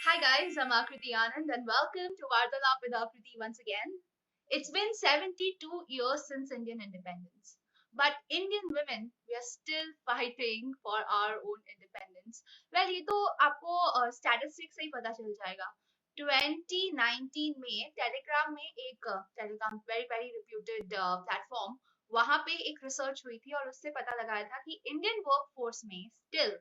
Hi guys, I'm Akriti Anand and welcome to Vartalap with Akriti once again. It's been 72 years since Indian independence. But Indian women, we are still fighting for our own independence. Well, ये तो आपको statistics से ही पता चल जाएगा. 2019 में Telegram में एक टेलीग्राम very reputed platform वहां पे एक रिसर्च हुई थी और उससे पता लगाया था कि इंडियन वर्कफोर्स में still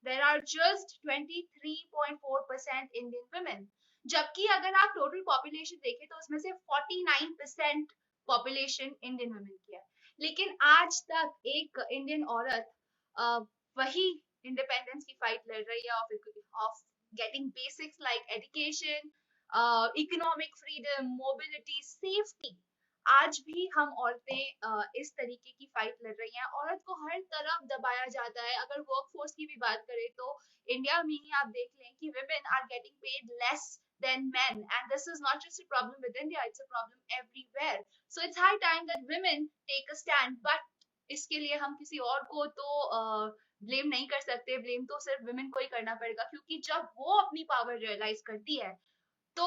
there are just 23.4% Indian women. जबकि अगर आप टोटल पॉपुलेशन देखें तो उसमें से 49% पॉपुलेशन इंडियन वुमेन की है. लेकिन आज तक एक इंडियन औरत वही इंडिपेंडेंस की फाइट लड़ रही है of getting basics like education, economic freedom, mobility, safety. आज भी हम औरतें इस तरीके की फाइट लड़ रही हैं. औरत को हर तरफ दबाया जाता है. अगर वर्कफोर्स की भी बात करें तो इंडिया में ही आप देख लें कि women are getting paid less than men, and this is not just a problem with India, it's a problem everywhere. So it's high time that women take a stand. But इसके लिए हम किसी और को तो ब्लेम नहीं कर सकते. ब्लेम तो सिर्फ women को ही करना पड़ेगा, क्योंकि जब वो अपनी पावर रियलाइज करती है तो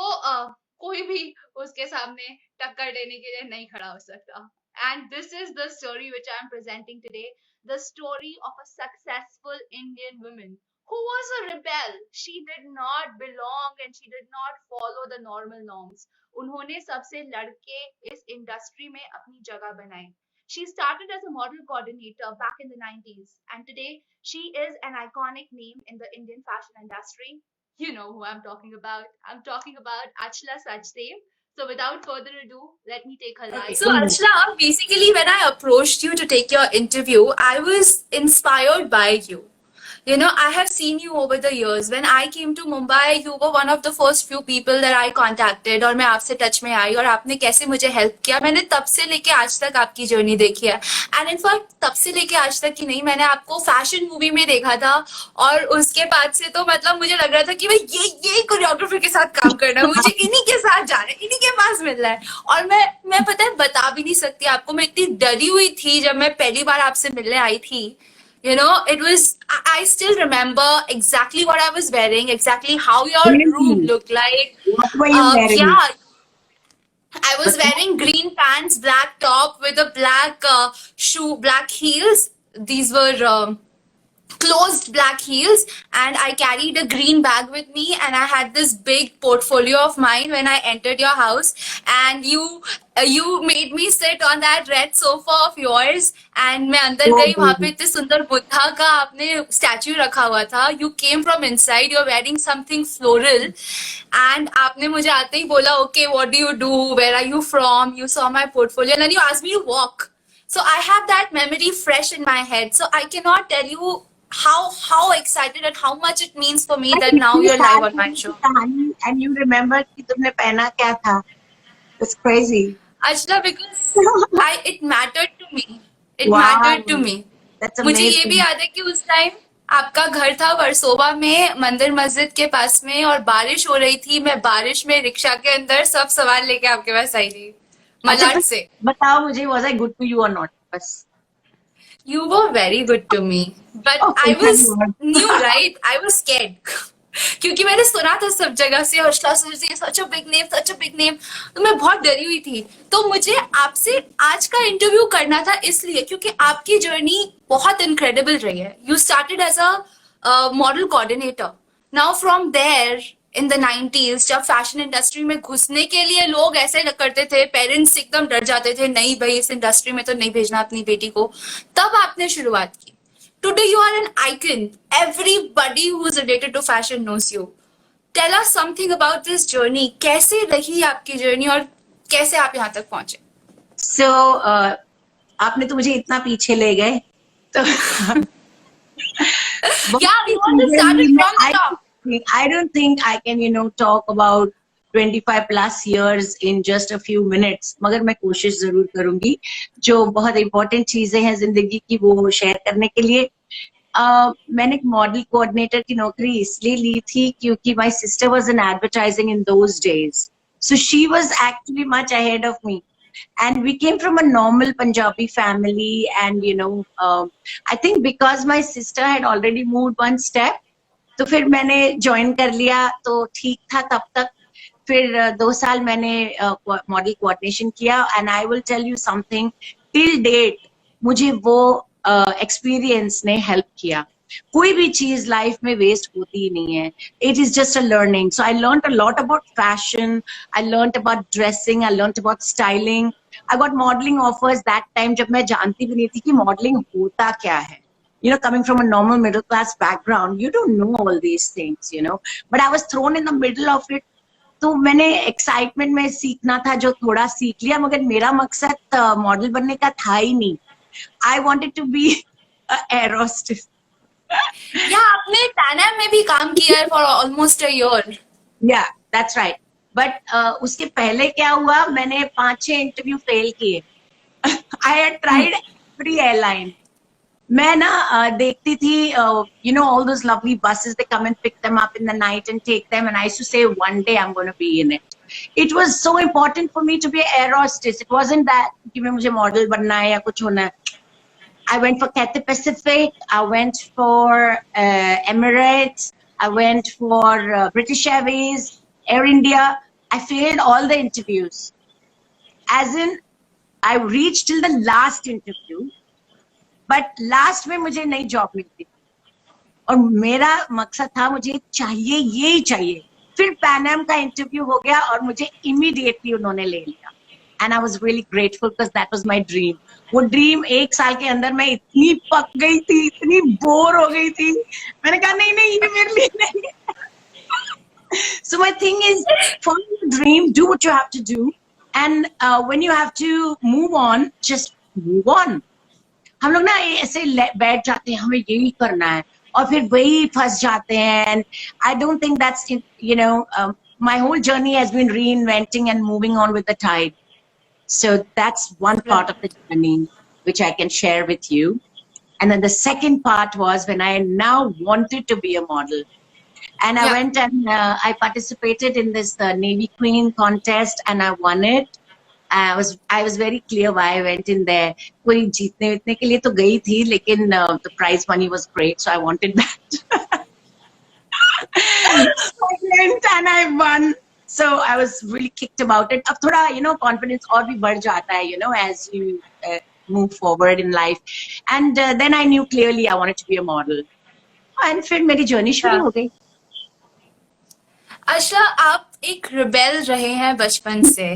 कोई भी उसके सामने टक्कर देने के लिए नहीं खड़ा हो सकता. And this is the story which I am presenting today, the story of a successful Indian woman who was a rebel. She did not belong and she did not follow the normal norms. उन्होंने सबसे लड़के इस industry में अपनी जगह बनाई. She started as a model coordinator back in the 90s, and today she is an iconic name in the Indian fashion industry. You know who I'm talking about. I'm talking about Achla Sachdev. So without further ado, let me take her live. So, Archana, basically, when I approached you to take your interview, I was inspired by you. You know, I have seen you over the years. When I came to Mumbai, you were one of the first few people that I contacted और मैं आपसे touch में आई और आपने कैसे मुझे help किया. मैंने तब से लेके आज तक आपकी जर्नी देखी है. एंड इनफैक्ट तब से लेके आज तक की नहीं, मैंने आपको फैशन मूवी में देखा था और उसके बाद से तो मतलब मुझे लग रहा था कि भाई ये कोरियोग्राफर के साथ काम करना है, मुझे इन्हीं के साथ जाना है, इन्हीं के पास मिलना है. और मैं पता है बता भी नहीं सकती आपको, मैं इतनी डरी हुई थी जब मैं पहली बार आपसे मिलने आई थी. You know, it was, I still remember exactly what I was wearing, exactly how your room Really? looked like. What were you wearing? Yeah, I was wearing green pants, black top with a black shoe, black heels. These were closed black heels, and I carried a green bag with me, and I had this big portfolio of mine when I entered your house, and you made me sit on that red sofa of yours, and मैं अंदर गई, वहां पे इतने सुंदर बुद्धा का आपने statue रखा हुआ था. You came from inside, you're wearing something floral, and आपने मुझे आते ही बोला, okay, what do you do, where are you from, you saw my portfolio, and then you asked me to walk. So I have that memory fresh in my head. So I cannot tell you how excited and how much it means for me that now you're live on my show. And you remember कि तुमने पहना क्या था? It's crazy. Ajla, because it mattered to me. It Wow. mattered to me. That's मुझे ये amazing. भी याद है कि उस टाइम आपका घर था वर्सोवा में, मंदिर मस्जिद के पास में, और बारिश हो रही थी. मैं बारिश में रिक्शा के अंदर सब सामान लेके आपके पास आई थी मलाड से. बताओ मुझे, was I good to you or not? बस. You were very good to me, but Okay, I was thank God. new, right? I was scared. क्योंकि मैंने सुना था सब जगह से Harshala Surji, such a big name, such a big name, तो मैं बहुत डरी हुई थी. तो मुझे आपसे आज का इंटरव्यू करना था इसलिए क्योंकि आपकी जर्नी बहुत इनक्रेडिबल रही है. You started as a model coordinator. Now from there in the 90s, जब फैशन इंडस्ट्री में घुसने के लिए लोग ऐसे करते थे, पेरेंट्स एकदम डर जाते थे, नहीं भाई इस इंडस्ट्री में तो नहीं भेजना अपनी बेटी को, तब आपने शुरुआत की. Today you are an icon. Everybody who is related to fashion knows you. Tell us something about this journey. कैसे रही आपकी जर्नी और कैसे आप यहाँ तक पहुंचे? So, आपने तो मुझे इतना पीछे ले गए. तो Yeah, we want to start it from the top. I don't think I can, talk about 25 plus years in just a few minutes. मगर मैं कोशिश जरूर करूंगी. जो बहुत important चीजें हैं जिंदगी की वो शेयर करने के लिए. मैंने एक मॉडल कोऑर्डिनेटर की नौकरी इसलिए ली थी क्योंकि my sister was in advertising in those days. So she was actually much ahead of me. And we came from a normal Punjabi family, and I think because my sister had already moved one step, तो फिर मैंने join कर लिया, तो ठीक था तब तक। फिर 2 साल मैंने मॉडल कोऑर्डिनेशन किया, and I will tell you something, till date मुझे वो एक्सपीरियंस ने हेल्प किया। कोई भी चीज लाइफ में वेस्ट होती ही नहीं है, it is just a learning. So I learn a lot about fashion, I learn about dressing, I learn about styling, I got modelling offers that time, जब मैं जानती भी नहीं थी कि मॉडलिंग होता क्या है। You know, coming from a normal middle class background, you don't know all these things, you know, but I was thrown in the middle of it. तो मैंने एक्साइटमेंट में सीखना था जो थोड़ा सीख लिया, मगर मेरा मकसद मॉडल बनने का था ही नहीं। I wanted to be air hostess. या आपने टैनम में भी काम किया है for almost a year. Yeah that's right, but उसके पहले क्या हुआ, मैंने 5-6 इंटरव्यू फेल किए। I had tried every airline. मैं ना देखती थी, you know, all those lovely buses, they come and pick them up in the night and take them, and I used to say one day I'm going to be in it. It was so important for me to be an air hostess. It wasn't that कि मैं मुझे model बनना है या कुछ होना है। I went for Cathay Pacific, I went for Emirates, I went for British Airways, Air India. I failed all the interviews. As in, I reached till the last interview, but last में मुझे नई job मिलती और मेरा मकसद था मुझे चाहिए, ये ही चाहिए। फिर पैन एम का इंटरव्यू हो गया और मुझे इमीडिएटली उन्होंने ले लिया, and I was really grateful because that was my dream. वो ड्रीम 1 साल के अंदर मैं इतनी पक गई थी, इतनी बोर हो गई थी, मैंने कहा नहीं नहीं ये मेरे लिए नहीं है। So my thing is, follow your dream, do what you have to do, and when you have to move on, just move on. हम लोग ना ऐसे बैठ जाते हैं, हमें यही करना है, और फिर वही फंस जाते हैं। And I don't think that's, you know, my whole journey has been reinventing and moving on with the tide. So that's one part of the journey which I can share with you. And then the second part was when I now wanted to be a model. And I went and I participated in this Navy Queen contest and I won it. I was very clear why I went in there. कोई जीतने वितने के लिए तो गई थी, लेकिन the prize money was great, so I wanted that. So I went and I won. So I was really kicked about it. अब थोड़ा, you know, confidence और भी बढ़ जाता है, you know, as you move forward in life. And then I knew clearly I wanted to be a model. And फिर मेरी journey शुरू हो गई. आशा, आप एक रिबेल रहे हैं बचपन से।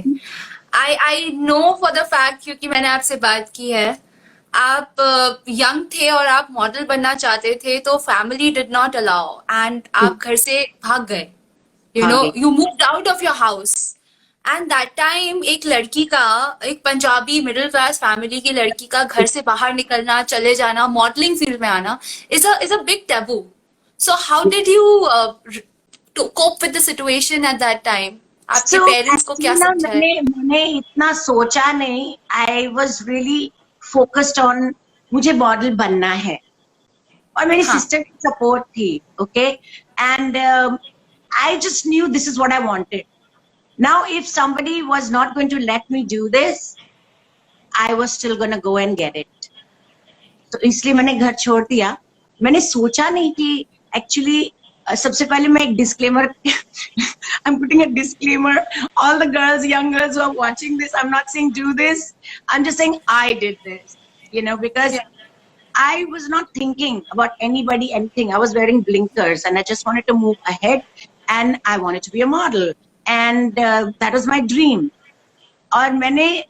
I know for the fact, क्योंकि मैंने आपसे बात की है। आप यंग थे और आप मॉडल बनना चाहते थे, तो family did not allow and आप घर से भाग गए। You know, you moved out of your house and that time एक लड़की का, एक पंजाबी मिडिल क्लास फैमिली की लड़की का घर से बाहर निकलना, चले जाना, मॉडलिंग फील्ड में आना is a big taboo. So how did you to cope with the situation at that time? आपके पेरेंट्स को क्या समझाया? मैंने इतना सोचा नहीं। I was really focused on मुझे मॉडल बनना है, और मेरी सिस्टर की सपोर्ट थी, okay, and I just knew this is what I wanted. Now if somebody was not going to let me do this, I was still gonna go and get it. तो इसलिए मैंने घर छोड़ दिया। मैंने सोचा नहीं कि एक्चुअली सबसे पहले मैं एक disclaimer, I'm putting a disclaimer, all the girls, young girls who are watching this, I'm not saying do this, I'm just saying I did this, you know, because I was not thinking about anybody, anything. I was wearing blinkers and I just wanted to move ahead and I wanted to be a model, and that was my dream. और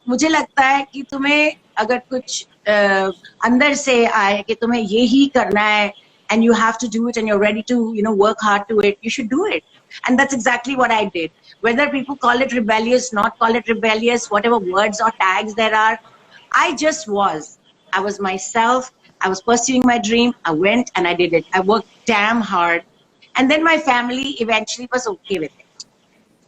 मुझे लगता है कि तुम्हें अगर कुछ अंदर से आए कि तुम्हें यही करना है, and you have to do it and you're ready to, you know, work hard to it, you should do it. And that's exactly what I did. Whether people call it rebellious, not call it rebellious, whatever words or tags there are, I just was. I was myself. I was pursuing my dream. I went and I did it. I worked damn hard. And then my family eventually was okay with it.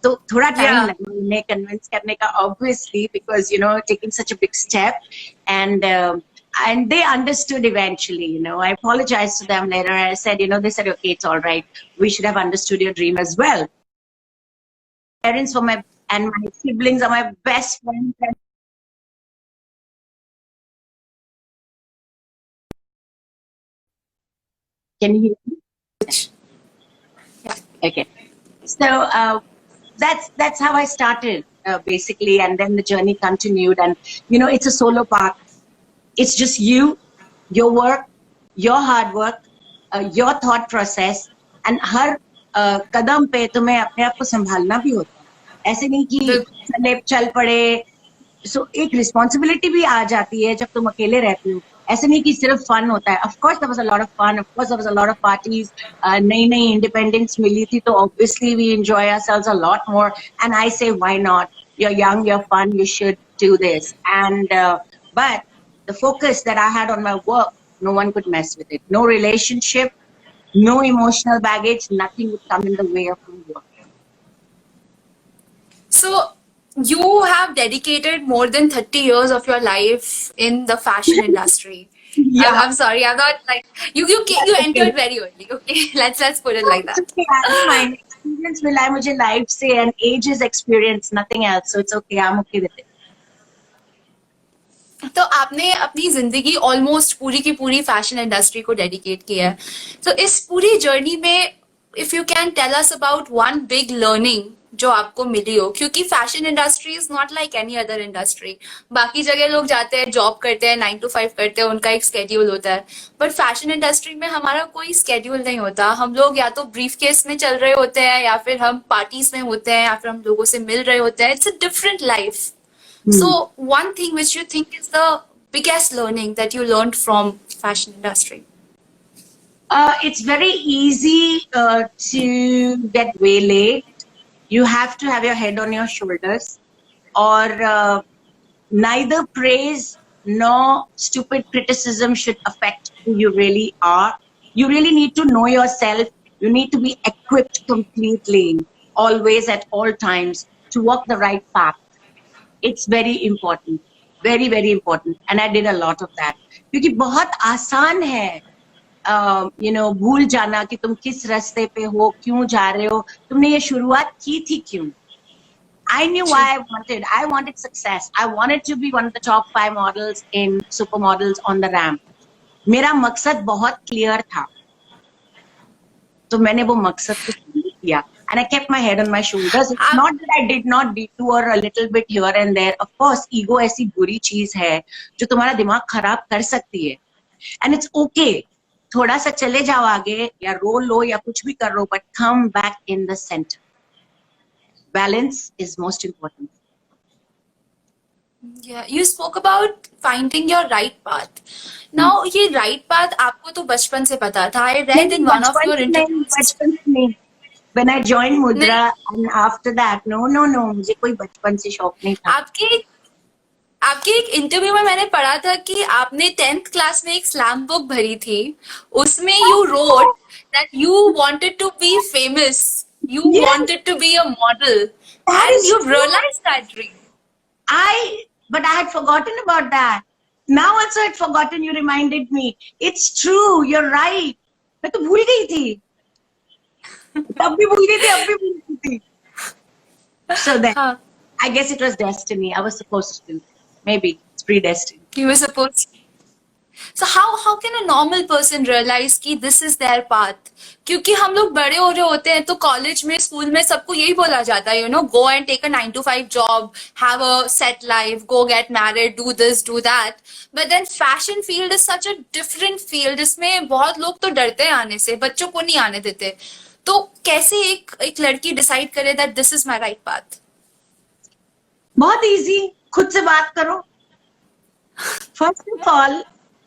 So thoda time laga unhe convince karne ka, obviously, because, you know, taking such a big step, and they understood eventually, you know. I apologized to them later. I said, you know, they said, okay, it's all right. We should have understood your dream as well. Parents were and my siblings are my best friends. Can you hear me? Okay. So that's how I started basically, and then the journey continued. And you know, it's a solo path. It's just you, your work, your hard work, your thought process, and हर कदम पे तुम्हें अपने आप को संभालना भी होता है. ऐसे नहीं कि चले चल पड़े. So एक responsibility भी आ जाती है जब तुम अकेले रहते हो. ऐसे नहीं कि सिर्फ फन होता है. Of course there was a lot of fun. Of course there was a lot of parties. नई नई independence मिली थी तो obviously we enjoy ourselves a lot more. And I say why not? You're young, you're fun, you should do this. And but the focus that I had on my work, no one could mess with it. No relationship, no emotional baggage, nothing would come in the way of my work. So you have dedicated more than 30 years of your life in the fashion industry. Yeah. I'm sorry, I'm not like you entered very early. Okay, let's put it like that. It's okay. I don't mind. Experience will I मुझे life से, and age is experience, nothing else. So it's okay. I'm okay with it. तो आपने अपनी जिंदगी almost पूरी की पूरी fashion industry को डेडिकेट किया है. तो इस पूरी जर्नी में if you can tell us about one big learning जो आपको मिली हो, क्योंकि fashion industry is not like any other industry. बाकी जगह लोग जाते हैं, जॉब करते हैं, 9 to 5 करते हैं, उनका एक स्केड्यूल होता है. बट फैशन इंडस्ट्री में हमारा कोई स्केड्यूल नहीं होता. हम लोग या तो ब्रीफ केस में चल रहे होते हैं, या फिर हम पार्टीज में होते हैं, या फिर हम लोगों से मिल रहे होते हैं. It's a different life. So one thing which you think is the biggest learning that you learned from fashion industry? It's very easy to get waylaid. You have to have your head on your shoulders, or neither praise nor stupid criticism should affect who you really are. You really need to know yourself. You need to be equipped completely, always at all times, to walk the right path. It's very important, very very important, and I did a lot of that. क्योंकि बहुत आसान है you know भूल जाना कि तुम किस रास्ते पे हो, क्यों जा रहे हो, तुमने ये शुरुआत की थी क्यों. I knew why I wanted success. I wanted to be one of the top 5 models in Supermodels on the ramp. मेरा मकसद बहुत क्लियर था, तो मैंने वो मकसद को पूरा किया. And I kept my head on my shoulders. It's not that I did not detour a little bit here and there. Of course, ego ऐसी बुरी चीज है जो तुम्हारा दिमाग खराब कर सकती है. And it's okay. थोड़ा सा चले जाओ आगे, या रो लो, या कुछ भी कर लो, but come back in the center. Balance is most important. Yeah, you spoke about finding your right path. Now, ये right path आपको तो बचपन से पता था. I read in one of your interviews. बचपन से नहीं. When I joined Mudra, and after that, no, मुझे कोई बचपन से शौक नहीं था. आपके एक इंटरव्यू में मैंने पढ़ा था कि आपने 10th क्लास में एक स्लैम बुक भरी थी. उसमें you wrote that you wanted to be famous. You wanted to be a model. And you've realized that dream. But I had forgotten about that. Now also I had forgotten, you reminded me. It's true, you're right. मैं तो भूल गई थी. तब भी भूल गई थी, अब भी भूल गई थी. So then, I guess it was destiny. I was supposed to. Maybe it's predestined. You were supposed to. So how can a normal person realize कि this is their path? क्योंकि हम लोग बड़े हो रहे होते हैं तो कॉलेज में, स्कूल में सबको यही बोला जाता है, you know, go and take a 9 to 5 job, have a set life, go get married, do this, do that. But then fashion field is such a different field. इसमें बहुत लोग तो डरते हैं आने से, बच्चों को नहीं आने देते. तो कैसे एक लड़की डिसाइड करे that this is my right path? बहुत easy. खुद से बात करो. First of all,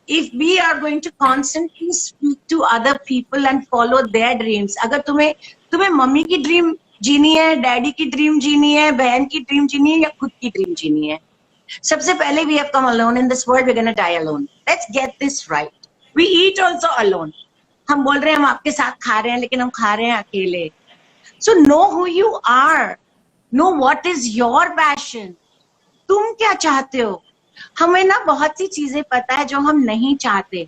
if we are going to constantly speak to other people and follow their dreams, अगर तुम्हें मम्मी की ड्रीम जीनी है, डैडी की ड्रीम जीनी है, बहन की ड्रीम जीनी है, या खुद की ड्रीम जीनी है, सबसे पहले we have come alone in this world, we're going to die alone. Let's get this right. We eat also alone. हम बोल रहे हैं हम आपके साथ खा रहे हैं, लेकिन हम खा रहे हैं अकेले. So know who you are. Know what is your passion. तुम क्या चाहते हो? हमें ना बहुत सी चीजें पता है जो हम नहीं चाहते.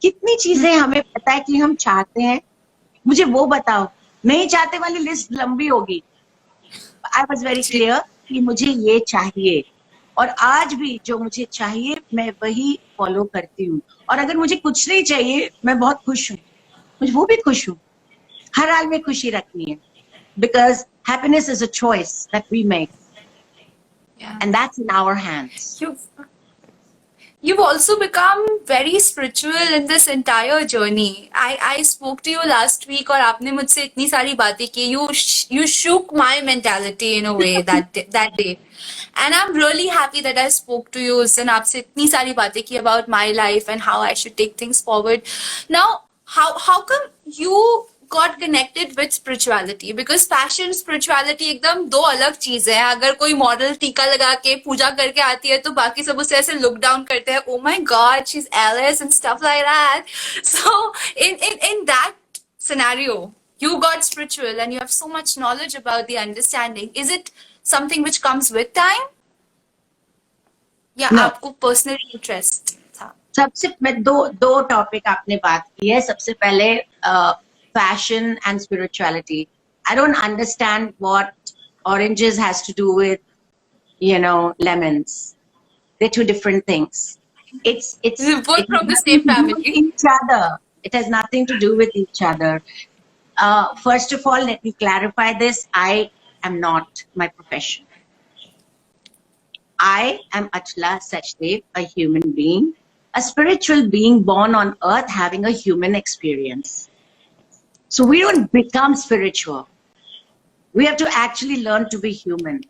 कितनी चीजें हमें पता है कि हम चाहते हैं, मुझे वो बताओ. नहीं चाहते वाली लिस्ट लंबी होगी. I was very clear कि मुझे ये चाहिए, और आज भी जो मुझे चाहिए मैं वही फॉलो करती हूँ. और अगर मुझे कुछ नहीं चाहिए, मैं बहुत खुश हूँ, मुझे वो भी खुश हूँ. हर हाल में खुशी रखनी है, because happiness is a choice that we make, Yeah. and that's in our hands. You've also become very spiritual in this entire journey. I spoke to you last week और आपने मुझसे इतनी सारी बातें की. You shook my mentality in a way that day. And I'm really happy that I spoke to you and आपसे इतनी सारी बातें की about my life and how I should take things forward. Now, how come you got connected with spirituality? Because fashion spirituality एकदम दो अलग चीज है. अगर कोई मॉडल टीका लगा के पूजा करके आती है तो बाकी सब उसे ऐसे लुक डाउन करते हैं. Oh my God, she's Alice and stuff like that. So in that scenario, you got spiritual and you have so much knowledge about the understanding. Is it something which comes with time? या No. आपको personal interest था? सबसे मैं दो topic आपने बात की है. सबसे पहले fashion and spirituality. I don't understand what oranges has to do with, you know, lemons. They're two different things. It's Both it from has the nothing same to do family. with each other. It has nothing to do with each other. First of all, let me clarify this. I am not my profession. I am Achla Sachdev, a human being, a spiritual being born on earth having a human experience. So we don't become spiritual. We have to actually learn to be human.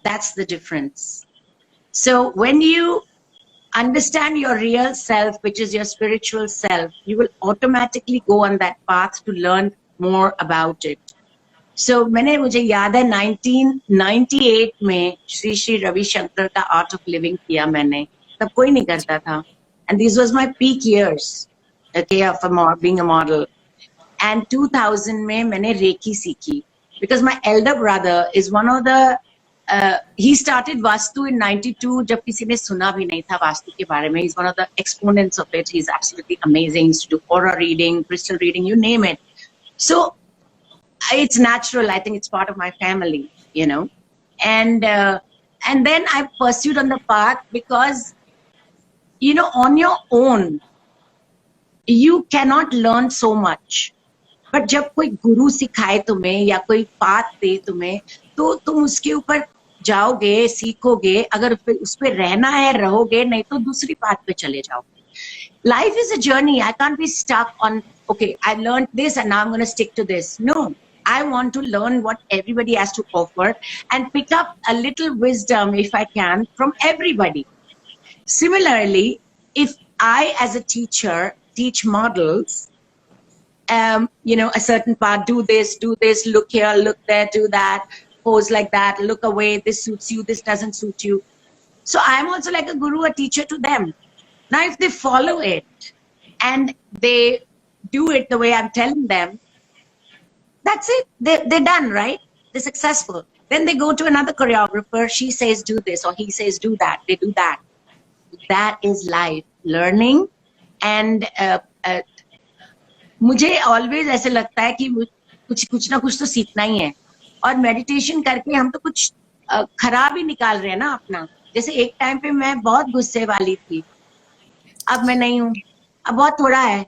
That's the difference. So when you understand your real self, which is your spiritual self, you will automatically go on that path to learn more about it. So मुझे याद है 1998 में श्री श्री रविशंकर का art of living किया मैंने. तब कोई नहीं करता था. And these was my peak years, okay, of being a model. And 2000 में मैंने रेकी सीखी because my elder brother is one of the he started Vastu in 92 जब किसी ने सुना भी नहीं था वास्तु के बारे में. He's one of the exponents of it. He's absolutely amazing. He used to do aura reading, crystal reading, you name it. So it's natural. I think it's part of my family, you know. And then I pursued on the path because, you know, on your own, you cannot learn so much. But जब कोई गुरु सिखाए तुम्हें या कोई path दे तुम्हें तो तुम उसके ऊपर जाओगे, सीखोगे. अगर उस पे रहना है रहोगे, नहीं तो दूसरी पाथ पे चले जाओगे. Life is a journey. I can't be stuck on, okay, I learned this and now I'm going to stick to this. No, I want to learn what everybody has to offer and pick up a little wisdom, if I can, from everybody. Similarly, if I, as a teacher, teach models, you know, a certain part, do this, look here, look there, do that, pose like that, look away, this suits you, this doesn't suit you. So I'm also like a guru, a teacher to them. Now, if they follow it and they do it the way I'm telling them, that's it. They're done, right? They're successful. Then they go to another choreographer. She says, do this, or he says, do that. They do that. That is life. Learning. And मुझे always ऐसे लगता है कि कुछ ना कुछ तो सीखना ही है. और meditation करके हम तो कुछ खराब ही निकाल रहे हैं ना अपना. जैसे एक टाइम पे मैं बहुत गुस्से वाली थी. अब मैं नहीं हूँ. अब बहुत थोड़ा है.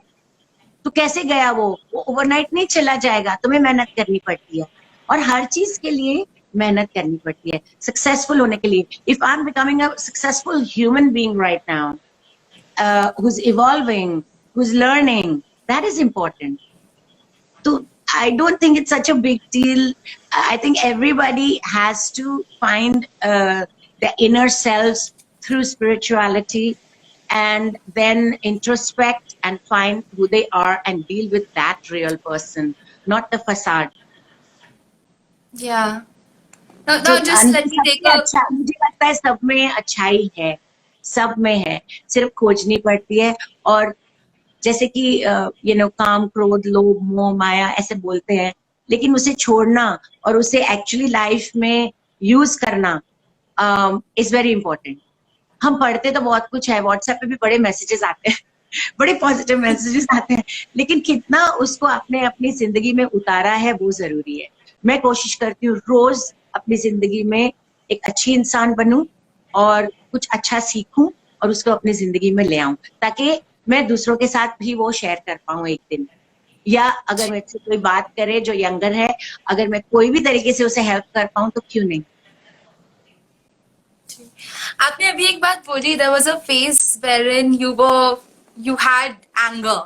तो कैसे गया वो ओवरनाइट नहीं चला जाएगा. तुम्हें मेहनत करनी पड़ती है और हर चीज के लिए मेहनत करनी पड़ती है सक्सेसफुल होने के लिए. If I am becoming a successful human being right now who is evolving, who is learning, that is important. तो I don't think it's such a big deal. I think everybody has to find their inner selves through spirituality and then introspect and find who they are and deal with that real person, not the facade. Yeah. No, just let me take a... मुझे लगता है सब में अच्छाई है, सब में है, सिर्फ खोजनी पड़ती है. और जैसे कि you know, काम, क्रोध, लोभ, मोह, माया ऐसे बोलते हैं, लेकिन उसे छोड़ना और उसे एक्चुअली लाइफ में यूज करना इज वेरी इंपॉर्टेंट. हम पढ़ते तो बहुत कुछ है, व्हाट्सएप पे भी बड़े मैसेजेस आते हैं, बड़े पॉजिटिव मैसेजेस आते हैं, लेकिन कितना उसको आपने अपनी जिंदगी में उतारा है वो जरूरी है. मैं कोशिश करती हूँ रोज अपनी जिंदगी में एक अच्छी इंसान बनूं और कुछ अच्छा सीखूं और उसको अपनी जिंदगी में ले आऊं ताकि मैं दूसरों के साथ भी वो शेयर कर पाऊं एक दिन. या अगर मुझसे कोई बात करे जो यंगर है, अगर मैं कोई भी तरीके से उसे हेल्प कर पाऊं तो क्यों नहीं. आपने अभी एक बात बोली, there was a phase wherein you had anger.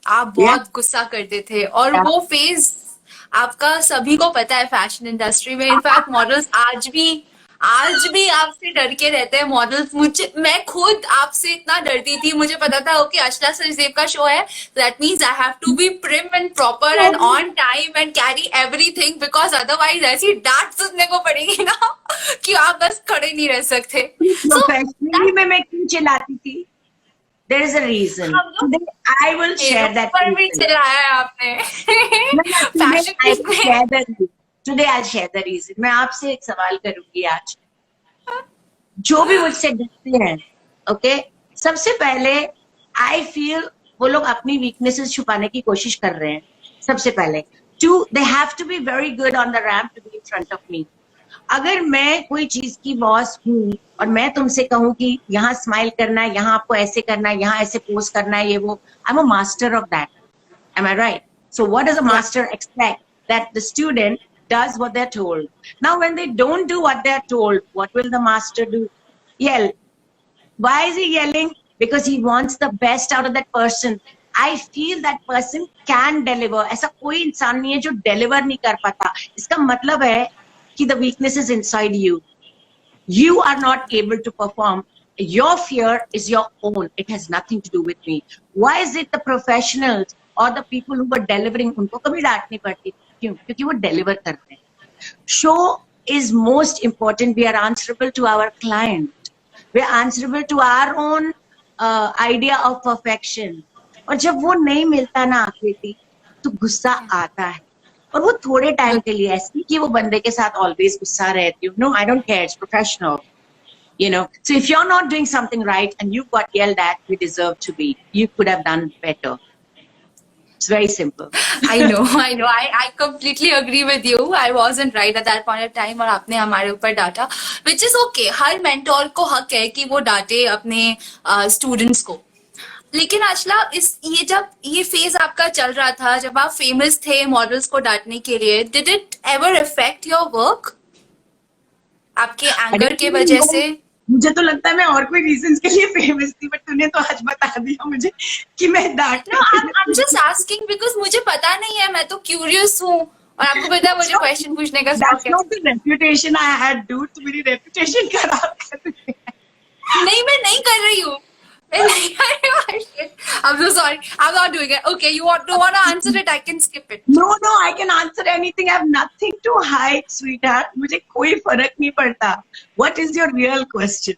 आप बहुत गुस्सा करते थे और Yeah. वो फेज आपका सभी को पता है फैशन इंडस्ट्री में. इनफैक्ट मॉडल्स आज भी आपसे डर के रहते हैं मॉडल्स. मैं खुद आपसे इतना डरती थी. मुझे पता था ओके अर्चला सचदेव का शो है, that means I have to be prim and proper and on time and carry everything, because otherwise ऐसी डांट सुनने को पड़ेगी ना कि आप बस खड़े नहीं रह सकते. प्रोफेशनली मैं क्यों चिल्लाती थी? There is a reason. I will share that. पर भी चिल्लाया है आपने. Today I'll share the reason. मैं आपसे एक सवाल करूंगी आज. जो भी मुझसे डरते हैं, ओके, सबसे पहले I feel वो लोग अपनी weaknesses छुपाने की कोशिश कर रहे हैं. सबसे पहले, they have to be very good on the ramp to be in front of me. अगर मैं कोई चीज की बॉस हूँ और मैं तुमसे कहूँ कि यहाँ स्माइल करना है, यहाँ आपको ऐसे करना है, यहाँ ऐसे पोज करना है, ये वो, I am a master of that. Am I right? So what does a master expect? That the student does what they're told. Now when they don't do what they're told, what will the master do? Yell. Why is he yelling? Because he wants the best out of that person. I feel that person can deliver. ऐसा कोई इंसान नहीं है जो deliver नहीं कर पाता. इसका मतलब है कि the weakness is inside you. You are not able to perform. Your fear is your own. It has nothing to do with me. Why is it the professionals or the people who were delivering, उनको कभी डांट नहीं पड़ती? क्यों? क्योंकि वो deliver करते हैं. Show is most important. We are answerable to our client. We are answerable to our own idea of perfection. और जब वो नहीं मिलता ना आकृति, तो गुस्सा आता है. और वो थोड़े टाइम के लिए, ऐसे कि वो बंदे के साथ ऑलवेज गुस्सा रहती हूँ. No, I don't care, it's professional, you know. So if you're not doing something right and you got yelled at, you deserve to be. You could have done better. It's very simple. I know. I completely agree with you. I wasn't right at that point of time और आपने हमारे ऊपर डांटा, which is okay. Her mentor को हक है कि वो डांटे अपने स्टूडेंट्स को. लेकिन अर्चला, जब ये फेज आपका चल रहा था, जब आप फेमस थे मॉडल्स को डांटने के लिए, did it ever affect your work? आपके एंगर के वजह से? मुझे तो लगता है मैं और कोई रीजंस के लिए फेमस थी, बट तूने तो आज बता दिया मुझे कि मैं डांटना. I'm just asking because मुझे पता नहीं है, मैं तो क्यूरियस हूँ और आपको पता है मुझे क्वेश्चन पूछने का शौक है. That's not the reputation I had, dude. तू मेरी रेपुटेशन खराब कर रही है. नहीं, मैं नहीं कर रही हूँ. I'm so sorry. I'm not doing it. Okay, you don't want to answer it? I can skip it. No, I can answer anything. I have nothing to hide, sweetheart. मुझे कोई फर्क नहीं पड़ता. What is your real question?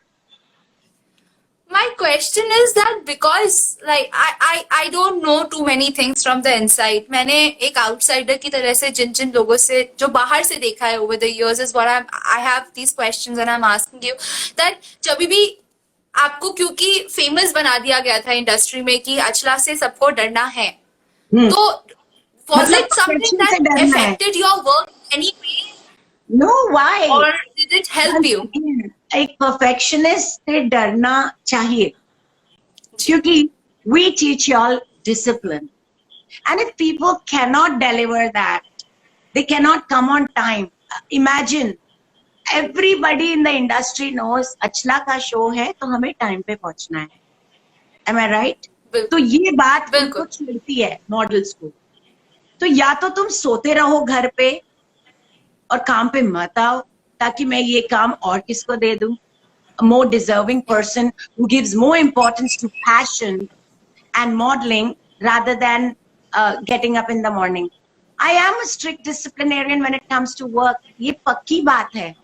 My question is that because like I don't know too many things from the inside. मैंने एक outsider की तरह से जिन लोगों से जो बाहर से देखा है over the years is what I have these questions and I'm asking you that जब भी आपको क्योंकि फेमस बना दिया गया था इंडस्ट्री में कि अर्चला से सबको डरना है, तो was it something that affected your work in any way? No, why? Or did it help you? एक परफेक्शनिस्ट से डरना चाहिए क्योंकि we teach y'all discipline, and if people cannot deliver that, they cannot come on time. Imagine everybody in the industry knows Archala का show है तो हमें time पे पहुंचना है. Am I right? तो ये बात बिल्कुल मिलती है मॉडल्स को. तो या तो तुम सोते रहो घर पे और काम पे मत आओ ताकि मैं ये काम और किसको दे दूं. A more deserving person who gives more importance to passion and modeling rather than getting up in the morning. I am a strict disciplinarian when it comes to work. ये पक्की बात है.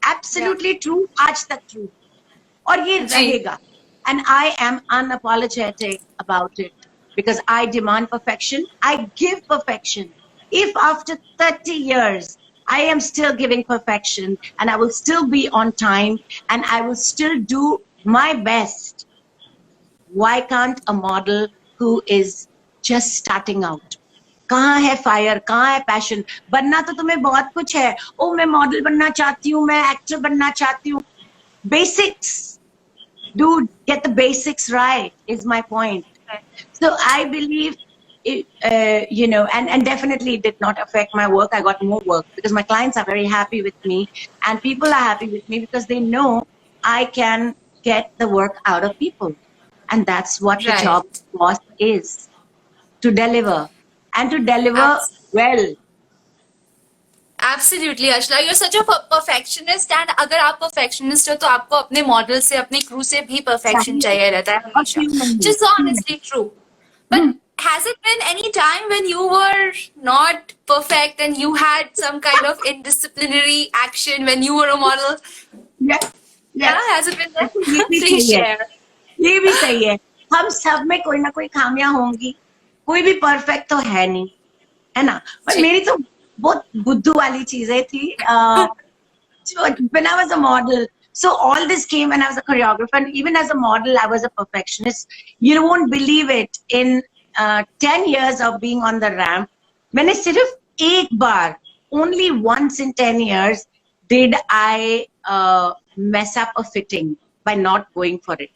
Absolutely true. आज तक true. और ये रहेगा. And I am unapologetic about it because I demand perfection. I give perfection. If after 30 years I am still giving perfection and I will still be on time and I will still do my best, why can't a model who is just starting out? कहाँ है fire, कहाँ है passion? बनना तो तुम्हें बहुत कुछ है. ओ मैं मॉडल बनना चाहती हूँ, मैं एक्टर बनना चाहती हूँ. Basics, dude, get the basics right is my point. So I believe you know, and definitely it did not affect my work. I got more work because my clients are very happy with me, and people are happy with me because they know I can get the work out of people. And that's what the job Right. of boss is, to deliver, and to deliver Abs- well. Absolutely, Ashla. You're such a perfectionist, and अगर आप perfectionist हो तो आपको अपने model से, अपने crew से भी perfection Sorry, चाहिए रहता है a हमेशा. few minutes. Just so honestly true. But has it been any time when you were not perfect and you had some kind of indisciplinary action when you were a model? Yes, Yeah, yes. has it been there? ये भी Please सही है, share. ये भी सही है. हम सब में कोई ना कोई खामियां होंगी, कोई भी परफेक्ट तो है नहीं, है ना. पर जी. मेरी तो बहुत बुद्धू वाली चीजें थी. When I was a model, so all this came when I was a choreographer, and even as a model, I was a perfectionist. You won't believe it. In 10 years of being on the ramp, मैंने सिर्फ एक बार, only once in 10 years, did I mess up a fitting by not going for it.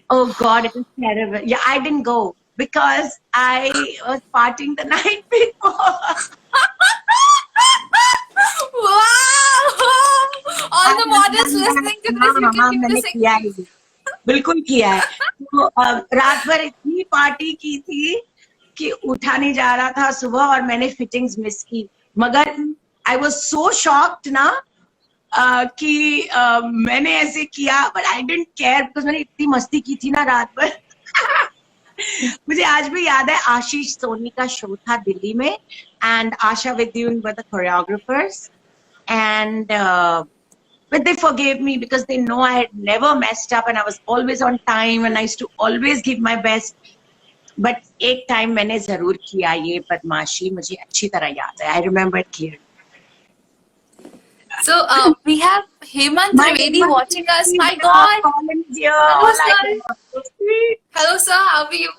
Oh God, it was terrible. Yeah, I didn't go because I was partying the night before. Wow! All the models listening to this, you हाँ can हाँ, do मैंने this किया है again. ये, बिल्कुल किया है. तो रात भर इतनी पार्टी की थी कि उठा नहीं जा रहा था सुबह, और मैंने फिटिंग्स मिस की. मगर आई वाज सो शॉक्ड ना, कि मैंने ऐसे किया, but I didn't care because मैंने इतनी मस्ती की थी ना रात भर. मुझे आज भी याद है, आशीष सोनी का शो था दिल्ली में, and Asha Vidyun were the choreographers, and but they forgave me because they know I had never messed up and I was always on time and I used to always give my best. But एक time मैंने जरूर किया ये बदमाशी, मुझे अच्छी तरह याद है. I remember it clearly. So we have Hemant My Trivedi watching us. My God! Colin is here. Hello, All I sir. can so sweet. Hello, sir. How are you?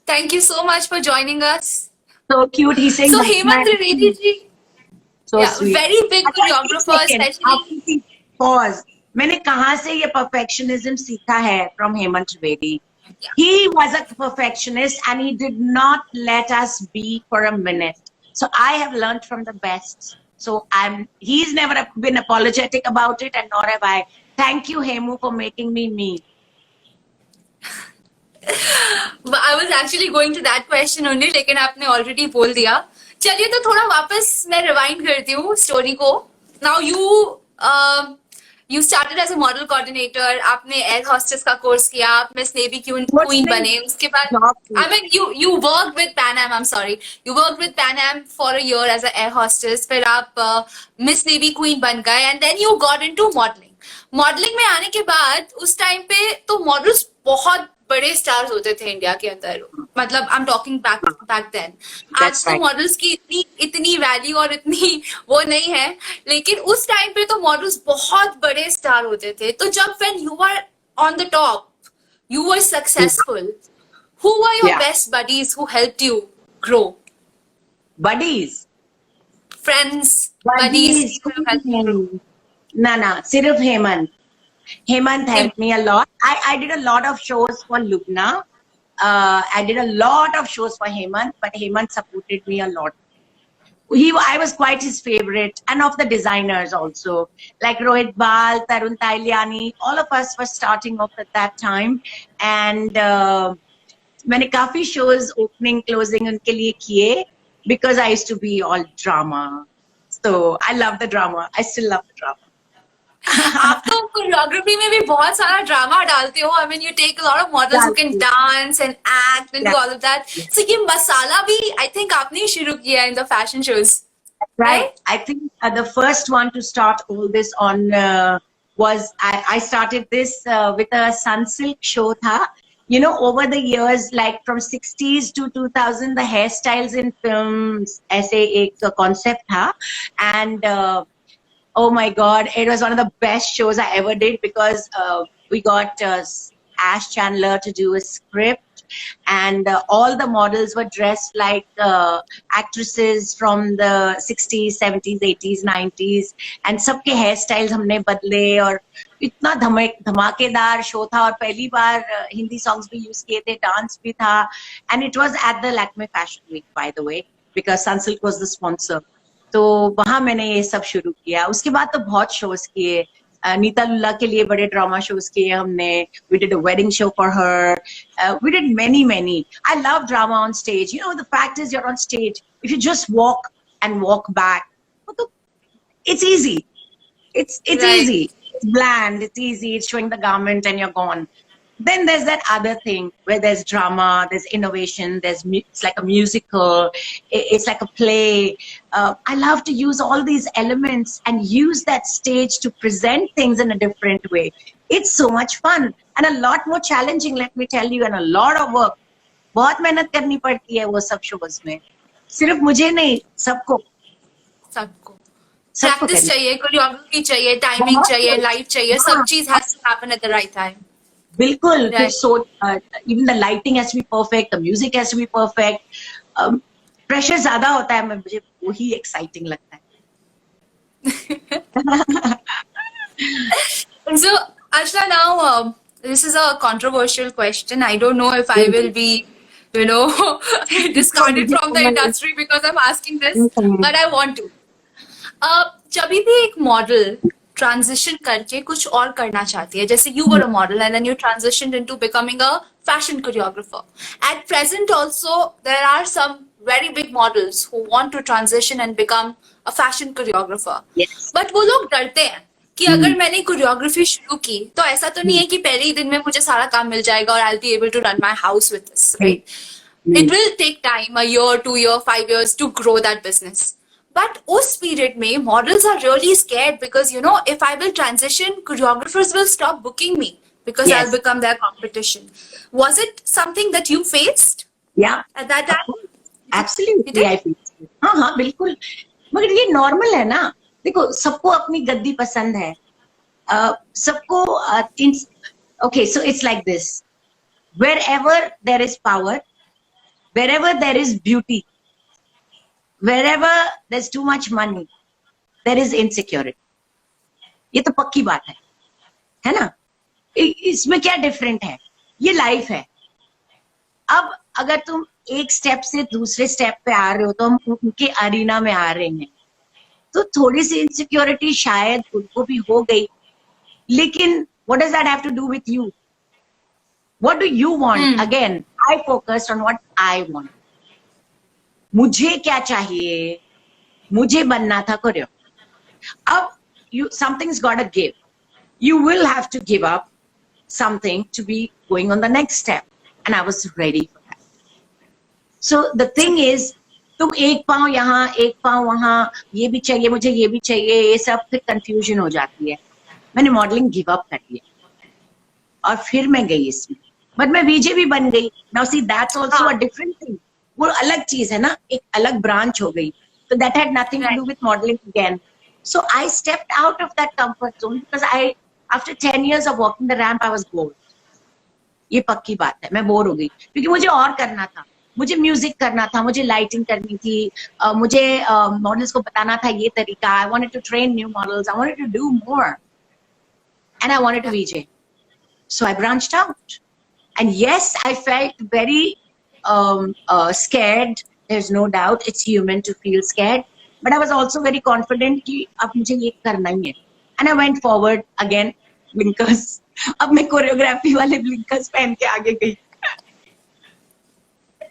Thank you so much for joining us. So cute. He's saying So that's Hemant my Trivedi ji, so yeah, sweet. very big अच्छा, एक choreographer, second, especially. आपकी pause. मैंने कहाँ से ये perfectionism सीखा है? From Hemant Trivedi. Yeah. He was a perfectionist and he did not let us be for a minute. So I have learned from the best. So he's never been apologetic about it, and nor have I. Thank you, Hemu, for making me me. But I was actually going to that question only, लेकिन आपने already बोल दिया. चलिए तो थोड़ा वापस मैं rewind करती हूँ story को. Now you started as a model coordinator. आपने air hostess का course किया. आप Miss Navy queen बने. उसके बाद I mean you worked with Pan Am. I'm sorry. You worked with Pan Am for a year as an air hostess. फिर आप Miss Navy queen बन गए, and then you got into modeling. Modelling में आने के बाद उस time पे तो मॉडल्स बहुत बड़े स्टार्स होते थे इंडिया के अंदर. मतलब I am talking back then. आज तो मॉडल्स की इतनी वैल्यू और इतनी वो नहीं है, लेकिन उस टाइम पे तो मॉडल्स बहुत बड़े स्टार होते थे. तो जब when you are on the top, you were successful, who were your best buddies who helped you grow? Buddies. Friends, buddies. No, sirf Hemant. Hemant helped me a lot. I did a lot of shows for Lubna. I did a lot of shows for Hemant, but Hemant supported me a lot. I was quite his favorite, and of the designers also, like Rohit Bal, Tarun Tailiani. All of us were starting off at that time, and मैंने काफी shows opening, closing उनके लिए किए because I used to be all drama. So I love the drama. I still love the drama. आप तो choreography में भी बहुत सारा ड्रामा डालते हो. I mean you take a lot of models who can dance and act and do all of that. So ये मसाला भी आई थिंक आपने ही शुरू किया in the fashion shows. Right. I think the first one to start all this on was I started this with a Sunsilk show tha. You know, over the years, like from 60s to 2000, the hairstyles in films ऐसे एक concept था, and oh my God, it was one of the best shows I ever did because we got Ash Chandler to do a script. and all the models were dressed like actresses from the 60s, 70s, 80s, 90s, and सबके hair styles हमने बदले और इतना धमाकेदार show था और पहली बार हिंदी सॉन्ग्स भी यूज किए थे, डांस भी था, and it was at the Lakme fashion week by the way because Sunsilk was the sponsor. तो वहां मैंने ये सब शुरू किया. उसके बाद तो बहुत शोज किए. नीता लुल्ला के लिए बड़े ड्रामा शोज किए हमने. We did a wedding show for her. We did many. I love drama on stage. You know, the fact is you're on stage. If you just walk and walk back, it's easy. It's Right. easy. It's bland. It's easy. It's showing the garment and you're gone. Then there's that other thing where there's drama, there's innovation, it's like a musical, it's like a play. I love to use all these elements and use that stage to present things in a different way. It's so much fun and a lot more challenging, let me tell you, and a lot of work. बहुत मेहनत करनी पड़ती है वो सब shows में. सिर्फ मुझे नहीं, सबको प्रैक्टिस चाहिए, कोरियोग्राफी चाहिए, टाइमिंग चाहिए, लाइट चाहिए, सब चीज has to happen at the right time. बिल्कुल. Right. So even the lighting has to be perfect, the music has to be perfect. Pressure ज्यादा होता है, मुझे वही exciting लगता है. So, Ashla, now this is a controversial question. I don't know if I will be, discarded from the industry because I'm asking this, but I want to. जब भी एक मॉडल ट्रांजिशन करके कुछ और करना चाहती है, जैसे you were a model and then you transitioned into becoming a fashion choreographer. At present also, there are some very big models who want to transition and become a fashion choreographer. Yes. But वो लोग डरते हैं कि अगर मैंने choreography शुरू की तो ऐसा तो नहीं है कि पहले ही दिन में मुझे सारा काम मिल जाएगा और I'll be able to run my house with this, right? It will take time, a year, 2 years, 5 years to grow that business. But उस period में models are really scared because if I will transition, choreographers will stop booking me because Yes. I'll become their competition. Was it something that you faced Yeah. at that time? Absolutely, I feel. हाँ बिल्कुल. मगर ये normal है ना. देखो, सबको अपनी गद्दी पसंद है. सबको okay, so it's like this. Wherever there is power, wherever there is beauty, wherever there's too much money, there is insecurity. ये तो पक्की बात है ना. इसमें क्या डिफरेंट है? ये लाइफ है. अब अगर तुम एक स्टेप से दूसरे स्टेप पे आ रहे हो तो हम उनके अरीना में आ रहे हैं, तो थोड़ी सी इनसिक्योरिटी शायद उनको भी हो गई. लेकिन what does that have to do with you? What do you want? Again, I focused on what I want. मुझे क्या चाहिए? मुझे बनना था कोरियो. अब something's got to give. You will have to give up something to be going on the next step. And I was ready for that. So the thing is, तुम एक पाँव यहाँ, एक पाँव वहाँ, ये भी चाहिए मुझे, ये भी चाहिए, ये सब फिर कंफ्यूजन हो जाती है. मैंने मॉडलिंग गिव अप कर दिया और फिर मैं गई इसमें. बट मैं वीजे भी बन गई. Now see that's also a different thing. वो अलग चीज है ना, एक अलग ब्रांच हो गई. So that had nothing to do with modeling again. So I stepped out of that comfort zone because after 10 years of walking the ramp, I was bored. ये पक्की बात है, मैं बोर हो गई क्योंकि मुझे और करना था. मुझे म्यूजिक करना था, मुझे लाइटिंग करनी थी, मुझे मॉडल्स को बताना था ये तरीका. I wanted to train new models. I wanted to do more. And I wanted to VJ. So I branched out. And yes, I felt very scared. There's no doubt. It's human to feel scared. But I was also very confident कि अब मुझे ये करना ही है. And I went forward again. Blinkers. अब मैं choreography वाले blinkers पहन के आगे गई.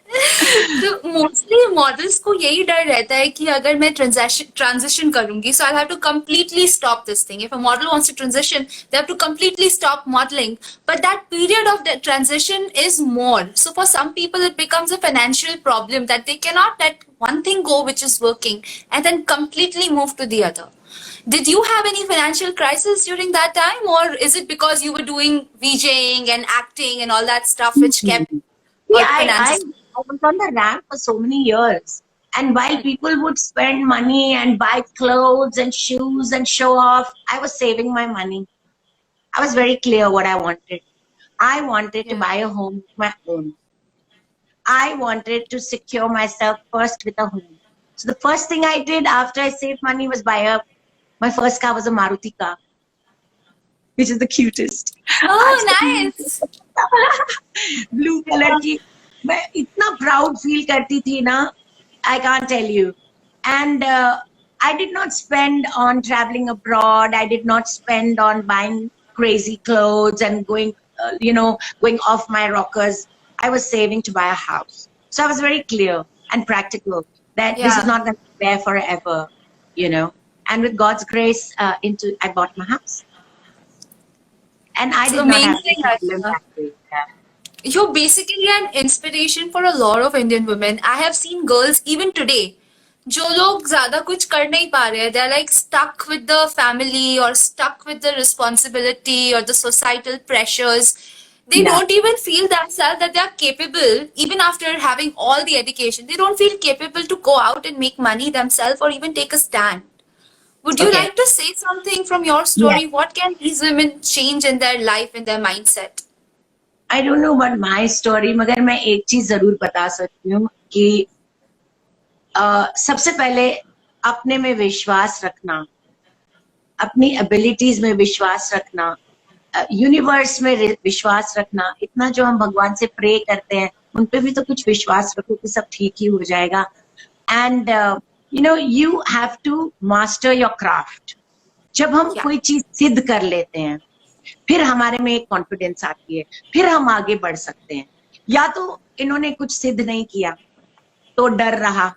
तो मोस्टली मॉडल्स को यही डर रहता है कि अगर मैं ट्रांजिशन करूंगी, so I'll have to completely stop this thing. If a model wants to transition, they have to completely stop modeling. But that period of the transition is more. So for some people, it becomes a financial problem that they cannot let one thing go which is working and then completely move to the other. Did you have any financial crisis during that time, or is it because you were doing VJing and acting and all that stuff which kept I was on the ramp for so many years. And while people would spend money and buy clothes and shoes and show off, I was saving my money. I was very clear what I wanted. I wanted to buy a home of my own. I wanted to secure myself first with a home. So the first thing I did after I saved money was my first car was a Maruti car, which is the cutest. Oh, आजकल nice. Blue colour की मैं इतना proud feel करती थी ना, I can't tell you. And I did not spend on traveling abroad. I did not spend on buying crazy clothes and going off my rockers. I was saving to buy a house. So I was very clear and practical that this is Yeah. not going to be there forever, you know. And with God's grace, I bought my house. And I It's did not have amazing, any problem Ashna. that way. Yeah. You're basically an inspiration for a lot of Indian women. I have seen girls even today जो लोग ज्यादा कुछ कर नहीं पा रहे हैं, they're like stuck with the family or stuck with the responsibility or the societal pressures. They Yeah. don't even feel themselves that they are capable, even after having all the education. They don't feel capable to go out and make money themselves or even take a stand. Would you Okay. like to say something from your story? What can these women change in their life, in their mindset? I don't know about my story, मगर मैं एक चीज जरूर बता सकती हूँ कि सबसे पहले अपने में विश्वास रखना, अपनी एबिलिटीज में विश्वास रखना, यूनिवर्स में विश्वास रखना. इतना जो हम भगवान से प्रे करते हैं उन पे भी तो कुछ विश्वास रखो कि सब ठीक ही हो जाएगा. And you have to master your craft. जब हम Yeah. कोई चीज सिद्ध कर लेते हैं फिर हमारे में एक कॉन्फिडेंस आती है, फिर हम आगे बढ़ सकते हैं. या तो इन्होंने कुछ सिद्ध नहीं किया तो डर रहा.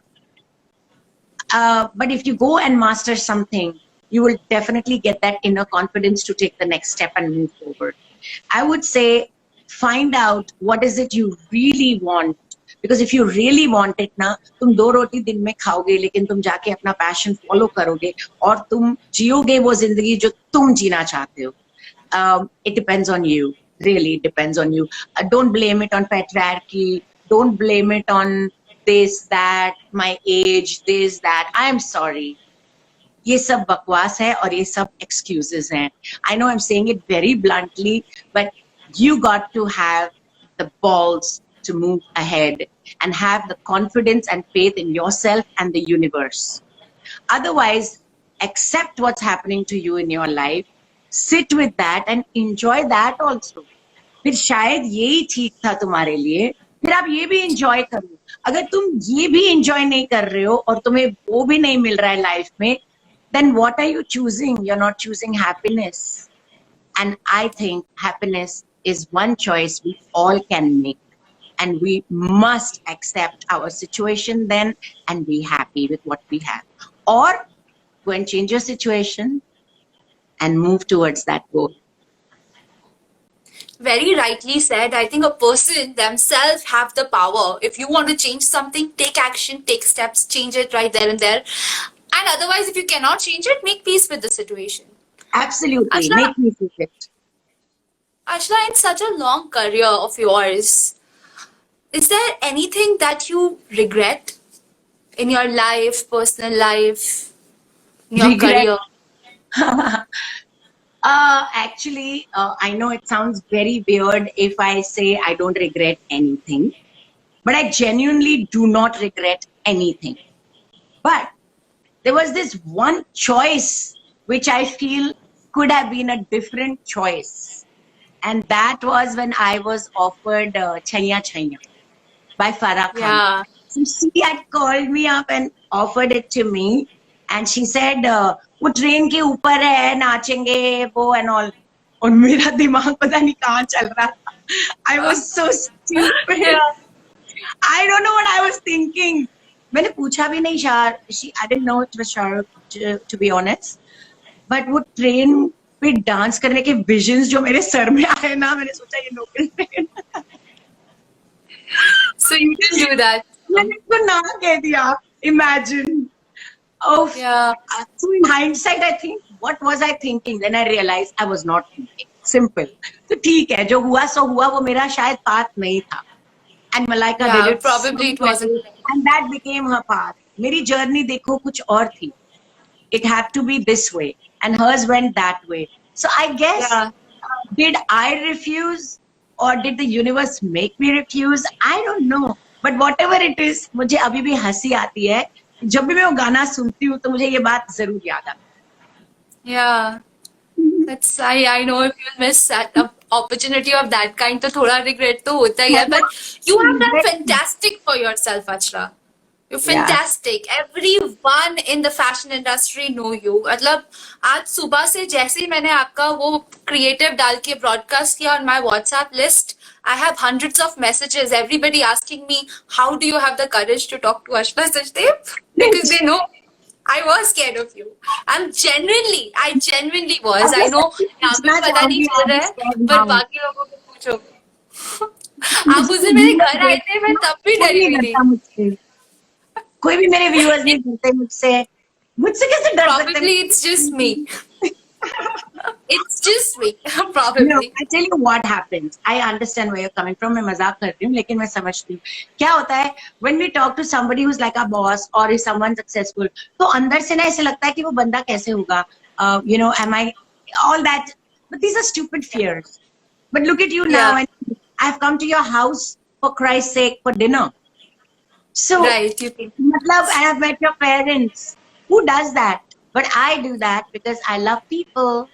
But if you go and master something, you will definitely get that inner confidence to take the next step and move forward. I would say find out what is it you really want. Because if you really want it ना, तुम 2 रोटी दिन में खाओगे लेकिन तुम जाके अपना passion follow करोगे और तुम जियोगे वो जिंदगी जो तुम जीना चाहते हो. It depends on you. Really, it depends on you. Don't blame it on patriarchy. Don't blame it on this, that, my age, this, that. I am sorry. ये सब बकवास है और ये सब excuses हैं. I know I'm saying it very bluntly, but you got to have the balls to move ahead and have the confidence and faith in yourself and the universe. Otherwise, accept what's happening to you in your life, sit with that and enjoy that also. फिर शायद यही ठीक था तुम्हारे लिए, फिर आप ये भी enjoy करो. अगर तुम ये भी enjoy नहीं कर रहे हो और तुम्हें वो भी नहीं मिल रहा है लाइफ में, then what are you choosing? You're not choosing happiness. And I think happiness is one choice we all can make. And we must accept our situation then and be happy with what we have. Or go and change your situation and move towards that goal. Very rightly said. I think a person themselves have the power. If you want to change something, take action, take steps, change it right there and there. And otherwise, if you cannot change it, make peace with the situation. Absolutely. Ashna, Make me feel it. Ashna, in such a long career of yours, is there anything that you regret in your life, personal life, in your Regret? career? Actually, I know it sounds very weird if I say I don't regret anything, but I genuinely do not regret anything. But there was this one choice which I feel could have been a different choice. And that was when I was offered Chaiya Chaiya by Farah Khan. Yeah. So she had called me up and offered it to me. And she said, वो train के ऊपर है, नाचेंगे वो and all. और मेरा दिमाग पता नहीं कहाँ चल रहा था. I was so stupid. Yeah. I don't know what I was thinking. मैंने पूछा भी नहीं I didn't know it was Shah Rukh, to be honest. But वो ट्रेन पे डांस करने के visions जो मेरे सर में आए ना, मैंने सोचा ये local train. So you didn't do that. मैंने तो ना कह दिया. Imagine. Oh, Yeah. So in hindsight, I think, what was I thinking? Then I realized I was not thinking. Simple. तो ठीक है, जो हुआ सो हुआ, वो मेरा शायद path नहीं था. And Malaika Yeah, did it. probably it wasn't. And that became her path. मेरी journey देखो कुछ और थी. It had to be this way. And hers went that way. So I guess, Yeah. Did I refuse? Or did the universe make me refuse? I don't know. But what ever it is, मुझे अभी भी हंसी आती है जब भी मैं वो गाना सुनती हूँ, तो मुझे ये बात जरूर याद आती Yeah. That's I know if you miss that opportunity of that kind, तो थोड़ा regret तो होता ही है. But you have done है. fantastic for yourself, Achla. You're Yeah. fantastic. Everyone in the fashion industry know you. मतलब आज सुबह से जैसे ही मैंने आपका वो creative डाल के broadcast किया on my WhatsApp list, I have hundreds of messages. Everybody asking me, how do you have the courage to talk to Ashla Sachdev? Because they know I was scared of you. I genuinely was. I know यहाँ पे पूछना पता नहीं चाहूंगी, चल रहा है, I'm पर scared now. बाकी लोगों को पूछो. आप उस दिन मेरे घर आए थे, मैं तब भी कोई डरी नहीं हुई डरता थी. मुझसे, कोई भी मेरे व्यूअर्स नहीं डरते मुझसे. मुझसे कैसे डर सकते Probably it's just me. It's just me. No, Probably. I tell you what happens. I understand where you're coming from. मैं मजाक कर रही हूँ, लेकिन मैं समझती हूँ क्या होता है. When we talk to somebody who's like a boss or is someone successful, तो अंदर से ना ऐसे लगता है कि वो बंदा कैसे होगा. Am I all that? But these are stupid fears. But look at you now, Yeah. and I've come to your house for Christ's sake for dinner. So, Right. You think. matlab, I have met your parents. Who does that? But I do that because I love people.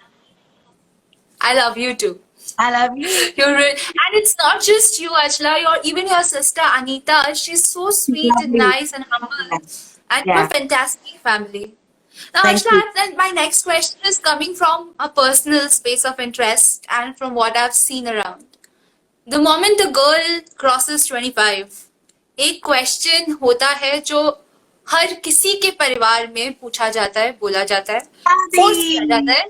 I love you too. I love you. And it's not just you, Achla. Even your sister Anita. She's so sweet and Lovely. nice and humble, and you're Yeah. a fantastic family. Now, Thank Achla, you. then my next question is coming from a personal space of interest and from what I've seen around. The moment a girl crosses 25, एक question होता है जो हर किसी के परिवार में पूछा जाता है, बोला जाता है, फोर्स किया जाता है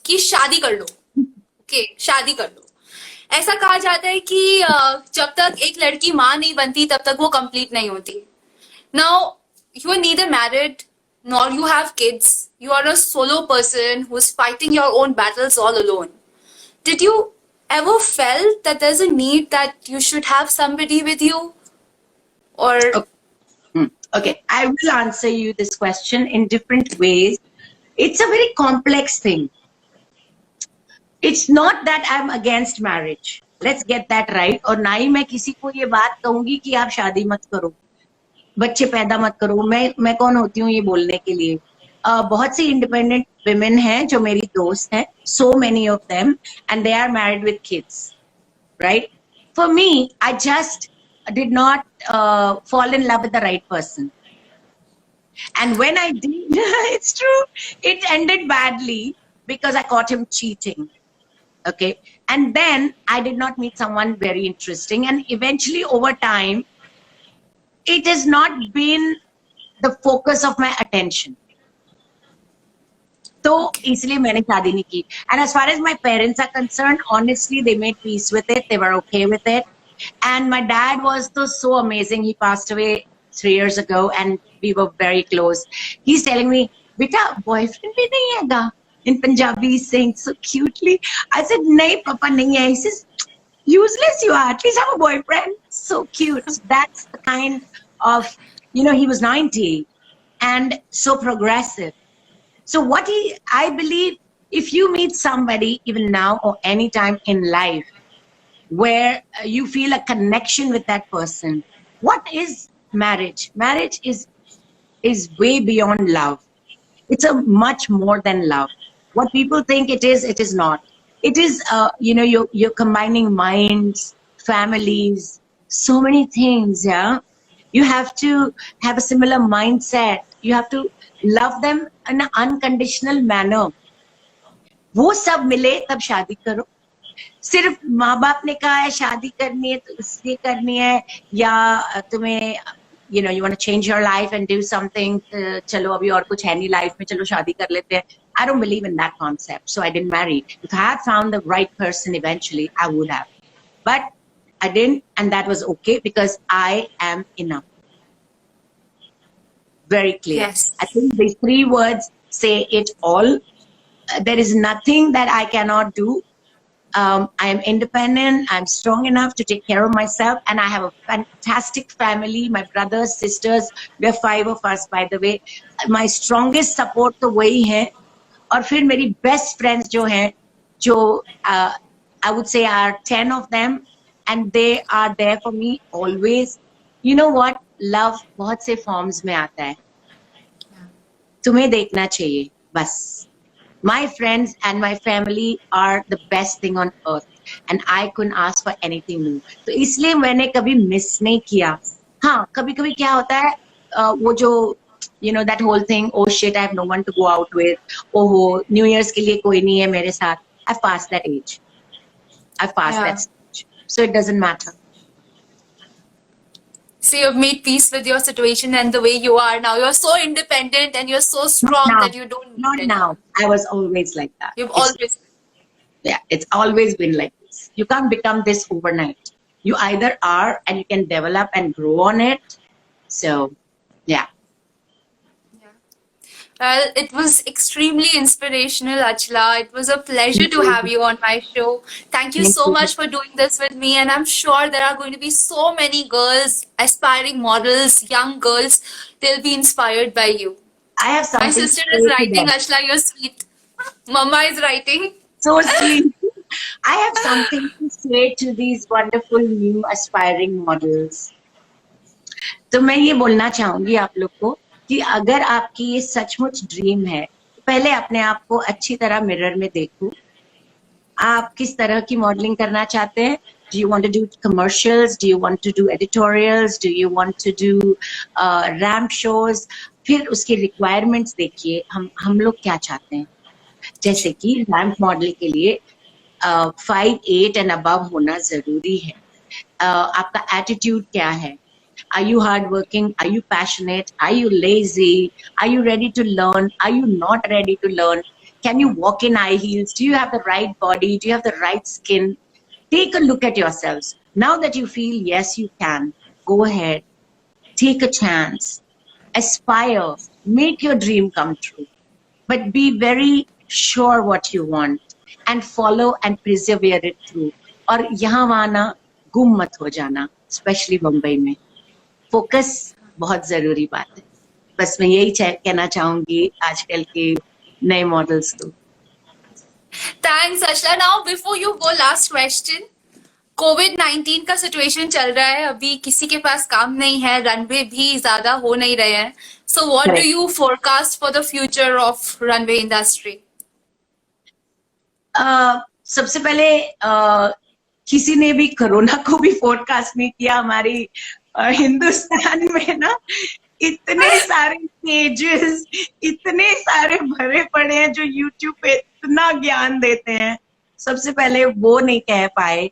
कि शादी कर लो. ओके, शादी कर लो. ऐसा कहा जाता है कि जब तक एक लड़की माँ नहीं बनती तब तक वो कंप्लीट नहीं होती. Now, you are neither married nor you have kids. You are a solo person who's fighting your own battles all alone. Did you ever felt that there's a need that you should have somebody with you? Or Okay, I will answer you this question in different ways. It's a very complex thing. It's not that I'm against marriage. Let's get that right. और ना ही मैं किसी को ये बात कहूंगी कि आप शादी मत करो, बच्चे पैदा मत करो. मैं कौन होती हूँ ये बोलने के लिए. बहुत सी इंडिपेंडेंट women हैं जो मेरी दोस्त हैं, so many of them, and they are married with kids, right? For me, I just did not fall in love with the right person. And when I did, it's true, it ended badly because I caught him cheating. Okay. And then I did not meet someone very interesting. And eventually over time, it has not been the focus of my attention. तो इसलिए मैंने शादी नहीं की. And as far as my parents are concerned, honestly, they made peace with it. They were okay with it. And my dad was so amazing. He passed away 3 years ago, and we were very close. He's telling me, "Beta, boyfriend bhi nahi hai." In Punjabi, he's saying so cutely. I said, "Nahi, Papa, nahi hai." He says, "Useless you are. At least have a boyfriend." So cute. That's the kind of, he was 90 and so progressive. So I believe, if you meet somebody even now or any time in life where you feel a connection with that person, what is marriage? Marriage is way beyond love. It's a much more than love. What people think it is not. It is, you're combining minds, families, so many things. Yeah, you have to have a similar mindset. You have to love them in an unconditional manner. वो सब मिले तब शादी करो. सिर्फ माँ बाप ने कहा है शादी करनी है तो इसलिए करनी है, या तुम्हें you want to change your life and do something, चलो अभी और कुछ है नहीं लाइफ में, चलो शादी कर लेते हैं. I don't believe in that concept, so I didn't marry. If I had found the right person eventually, I would have, but I didn't, and that was okay because I am enough. Very clear. Yes. I think these 3 words say it all. There is nothing that I cannot do. I am independent. I'm strong enough to take care of myself, and I have a fantastic family. My brothers, sisters, we are 5 of us, by the way. My strongest support तो वही है, और फिर मेरी best friends जो हैं, जो I would say are 10 of them, and they are there for me always. You know what? Love बहुत से forms में आता है. तुम्हें देखना चाहिए बस. My friends and my family are the best thing on earth, and I couldn't ask for anything more. तो इसलिए मैंने कभी मिस नहीं किया. हाँ, कभी-कभी क्या होता है, वो जो that whole thing, oh shit, I have no one to go out with. Oh, New Year's के लिए कोई नहीं है मेरे साथ. I've passed that age. I've passed Yeah. that stage, so it doesn't matter. So you've made peace with your situation and the way you are now. You're so independent and you're so strong Now, that you don't not need now. I was always like that. You've It's- always. Yeah, it's always been like this. You can't become this overnight. You either are and you can develop and grow on it. So, yeah. Well, it was extremely inspirational, Achla. It was a pleasure to have you on my show. Thank you Thank so you. much for doing this with me. And I'm sure there are going to be so many girls, aspiring models, young girls, they'll be inspired by you. I have My something sister to is say to writing, them. Achla, you're sweet. Mama is writing. So sweet. I have something to say to these wonderful new aspiring models. तो मैं ये बोलना चाहूंगी आप लोग को कि अगर आपकी ये सचमुच ड्रीम है, पहले अपने आप को अच्छी तरह मिरर में देखो. आप किस तरह की मॉडलिंग करना चाहते हैं? Do you want to do commercials? Do you want to do editorials? Do you want to do ramp shows? फिर उसकी requirements देखिए, हम लोग क्या चाहते हैं. जैसे कि रैम्प मॉडल के लिए 5'8" एंड अबव होना जरूरी है. आपका एटीट्यूड क्या है? Are you hardworking? Are you passionate? Are you lazy? Are you ready to learn? Are you not ready to learn? Can you walk in high heels? Do you have the right body? Do you have the right skin? Take a look at yourselves. Now that you feel yes, you can, go ahead. Take a chance. Aspire. Make your dream come true. But be very sure what you want and follow and persevere it through. और यहाँ वहाँ ना गुम मत हो जाना, especially Mumbai में. Focus बहुत जरूरी बात है. बस मैं यही कहना चाहूंगी आजकल के नए मॉडल्स को. Thanks, Achla. Now, before you go, last question. COVID-19 का सिचुएशन चल रहा है, अभी किसी के पास काम नहीं है, रनवे भी ज्यादा हो नहीं रहे हैं. So what do Correct. you forecast for the future of runway industry? सबसे पहले किसी ने भी कोरोना को भी फोरकास्ट नहीं किया. हमारी हिंदुस्तान में ना इतने सारे पेजेस, इतने सारे भरे पड़े हैं जो यूट्यूब पे इतना ज्ञान देते हैं. सबसे पहले वो नहीं कह पाए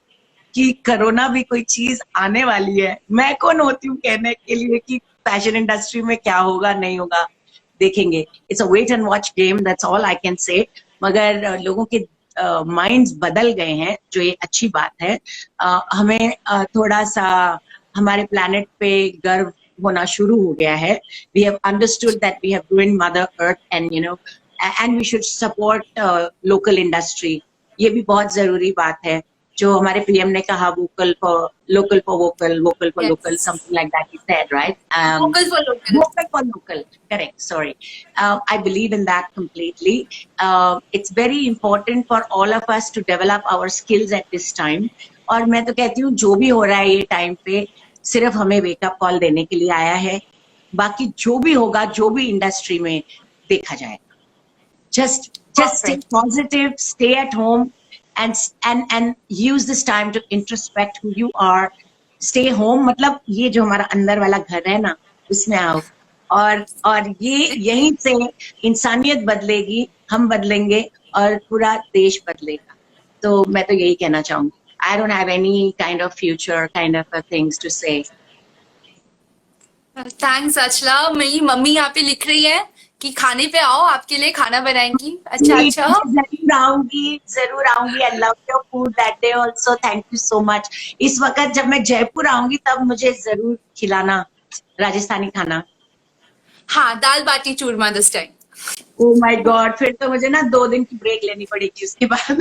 कि कोरोना भी कोई चीज आने वाली है. मैं कौन होती हूँ कहने के लिए कि फैशन इंडस्ट्री में क्या होगा नहीं होगा, देखेंगे. It's a wait and watch game, that's all I can say. मगर लोगों के माइंड्स बदल गए हैं, जो ये अच्छी बात है. हमें थोड़ा सा हमारे प्लैनेट पे गर्व होना शुरू हो गया है. We have understood that we have ruined mother earth and and we should support local industry. ये भी बहुत जरूरी बात है. जो हमारे पीएम ने कहा, vocal for local for vocal, vocal for Yes. Local, something like that he said, right? Vocal for local. Vocal for local, correct, sorry. I believe in that completely. It's very important for all of us to develop our skills at this time. और मैं तो कहती हूँ जो भी हो रहा है ये टाइम पे सिर्फ हमें वेकअप कॉल देने के लिए आया है. बाकी जो भी होगा, जो भी इंडस्ट्री में देखा जाएगा. Just stay positive, stay at home, and use this time to introspect who you are. Stay home मतलब ये जो हमारा अंदर वाला घर है ना, उसमें आओ. और ये यहीं से इंसानियत बदलेगी, हम बदलेंगे और पूरा देश बदलेगा. तो मैं तो यही कहना चाहूंगी. I don't have any kind of future kind of things to say. Thanks, Achla. मेरी मम्मी यहाँ पे लिख रही है कि खाने पे आओ, आपके लिए खाना बनाएंगी. अच्छा. जरूर आऊंगी. I love your food that day also. Thank you so much. इस वक्त जब मैं जयपुर आऊंगी तब मुझे जरूर खिलाना राजस्थानी खाना. हाँ, दाल बाटी चूरमा this time. Oh my God, फिर तो मुझे ना 2 दिन की ब्रेक लेनी पड़ेगी उसके बाद.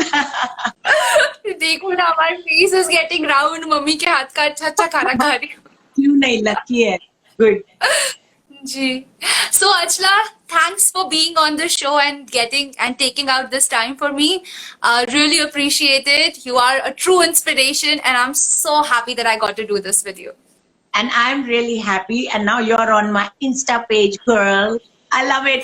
देखो ना, हमारे face is getting round. Mummy के हाथ का अच्छा अच्छा खाना खा रही हूँ. क्यों नहीं, लकी है. Good. Ji. So Achla, thanks for being on the show and taking out this time for me. Really appreciate it. You are a true inspiration and I'm so happy that I got to do this with you. and I'm really happy. And now you're on my Insta page, girl. I love it.